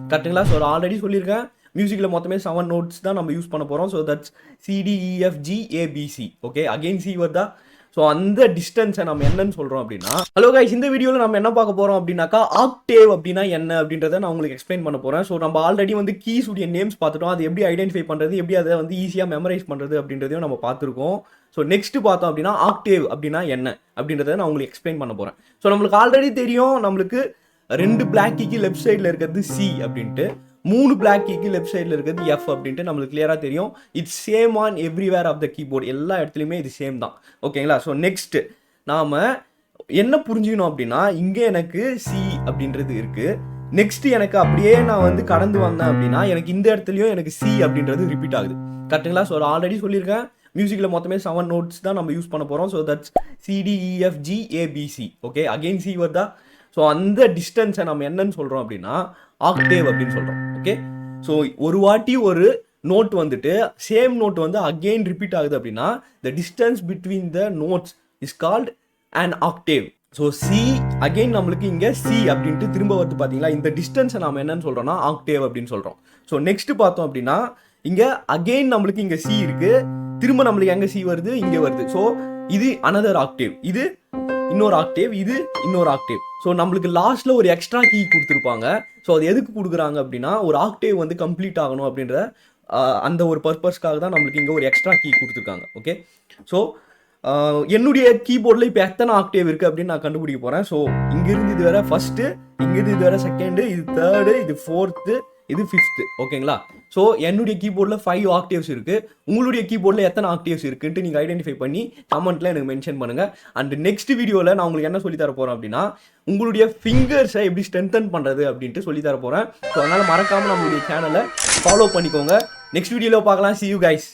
கரெக்ட்டுங்களா? So already சொல்லியிருக்கேன். மியூசிக்கில் மொத்தமே 7 நோட்ஸ் தான் நம்ம யூஸ் பண்ண போகிறோம். So that's சிடிஇஎஃப்ஜிஏபிசி. Okay, again C வருதா? ஸோ அந்த டிஸ்டன்ஸை நம்ம என்னன்னு சொல்கிறோம் அப்படின்னா, ஹலோ கைஸ், இந்த வீடியோவில் நம்ம என்ன பார்க்க போகிறோம் அப்படின்னாக்கா, ஆக்டேவ் அப்படின்னா என்ன அப்படின்றத நான் உங்களுக்கு எக்ஸ்பிளைன் பண்ண போகிறேன். ஸோ நம்ம ஆல்ரெடி வந்து கீஸ் உடைய நேம்ஸ் பார்த்துட்டோம். அது எப்படி ஐடென்டிஃபை பண்ணுறது, எப்படி அதை வந்து ஈஸியாக மெமரைஸ் பண்ணுறது அப்படின்றதையும் நம்ம பார்த்துருக்கோம். ஸோ நெக்ஸ்ட் பார்த்தோம் அப்படின்னா ஆக்டேவ் அப்படின்னா என்ன அப்படின்றத நான் உங்களுக்கு எக்ஸ்பிளைன் பண்ண போகிறேன். ஸோ நம்மளுக்கு ஆல்ரெடி தெரியும், நம்மளுக்கு 2 பிளாக் கீக்கு லெஃப்ட் சைடில் இருக்கிறது சி அப்படின்ட்டு, 3 பிளாக் கீக்கு லெஃப்ட் சைடில் இருக்கிறது எஃப் அப்படின்ட்டு நம்மளுக்கு கிளியராக தெரியும். It's same on everywhere of the keyboard. எல்லா இடத்துலையுமே இது சேம் தான். ஓகேங்களா? ஸோ நெக்ஸ்ட் நாம் என்ன புரிஞ்சுக்கணும் அப்படின்னா, இங்கே எனக்கு சி அப்படின்றது இருக்குது. நெக்ஸ்ட் எனக்கு அப்படியே நான் வந்து கடந்து வந்தேன் அப்படின்னா எனக்கு இந்த இடத்துலையும் எனக்கு சி அப்படின்றது ரிப்பீட் ஆகுது. கரெக்டுங்களா? ஸோ ஆல்ரெடி சொல்லியிருக்கேன், மியூசிக்கில் மொத்தமே 7 நோட்ஸ் தான் நம்ம யூஸ் பண்ண போகிறோம். So that's சிடிஇஎஃப்ஜிஏபிசி. Okay, again C வருதா? ஸோ அந்த டிஸ்டன்ஸை நம்ம என்னன்னு சொல்கிறோம் அப்படின்னா ஆக்டேவ் அப்படின்னு சொல்கிறோம். ஓகே, ஸோ ஒரு வாட்டி ஒரு நோட் வந்துட்டு சேம் நோட் வந்து அகெயின் ரிப்பீட் ஆகுது அப்படின்னா the distance between the notes is called and Octave. So C again நம்மளுக்கு இங்கே சி அப்படின்ட்டு திரும்ப வருது பார்த்தீங்களா? இந்த டிஸ்டன்ஸை நம்ம என்னன்னு சொல்கிறோம்னா ஆக்டேவ் அப்படின்னு சொல்கிறோம். ஸோ நெக்ஸ்ட் பார்த்தோம் அப்படின்னா இங்கே அகெயின் நம்மளுக்கு இங்கே சி இருக்குது, திரும்ப நம்மளுக்கு எங்கே சி வருது, இங்கே வருது. ஸோ இது அனதர் ஆக்டேவ், இது இன்னொரு ஆக்டேவ், இது இன்னொரு ஆக்டேவ். ஸோ நம்மளுக்கு லாஸ்ட்டில் ஒரு எக்ஸ்ட்ரா கீ கொடுத்துருப்பாங்க. ஸோ அது எதுக்கு கொடுக்குறாங்க அப்படின்னா, ஒரு ஆக்டேவ் வந்து கம்ப்ளீட் ஆகணும் அப்படின்ற அந்த ஒரு பர்பஸ்க்காக தான் நம்மளுக்கு இங்கே ஒரு எக்ஸ்ட்ரா கீ கொடுத்துருக்காங்க. ஓகே, ஸோ என்னுடைய கீபோர்டில் இப்போ எத்தனை ஆக்டேவ் இருக்குது அப்படின்னு நான் கண்டுபிடிக்க போகிறேன். ஸோ இங்கிருந்து இது வேற ஃபஸ்ட்டு, இங்கிருந்து இது வேற செகண்டு, இது தேர்டு, இது ஃபோர்த்து, இது ஃபிஃப்த்து. ஓகேங்களா? ஸோ என்னுடைய கீபோர்டில் 5 ஆக்டேவ்ஸ் இருக்குது. உங்களுடைய கீபோர்டில் எத்தனை ஆக்டேவ்ஸ் இருக்குன்ட்டு நீங்கள் ஐடென்டிஃபை பண்ணி கமெண்ட்டில் எனக்கு மென்ஷன் பண்ணுங்கள். அண்ட் நெக்ஸ்ட் வீடியோவில் நான் உங்களுக்கு என்ன சொல்லி தர போகிறேன் அப்படின்னா, உங்களுடைய ஃபிங்கர்ஸை எப்படி ஸ்ட்ரென்தன் பண்ணுறது அப்படின்ட்டு சொல்லி தர போகிறேன். ஸோ அதனால் மறக்காமல் நம்மளுடைய சேனலை ஃபாலோ பண்ணிக்கோங்க. நெக்ஸ்ட் வீடியோவில் பார்க்கலாம். See you guys.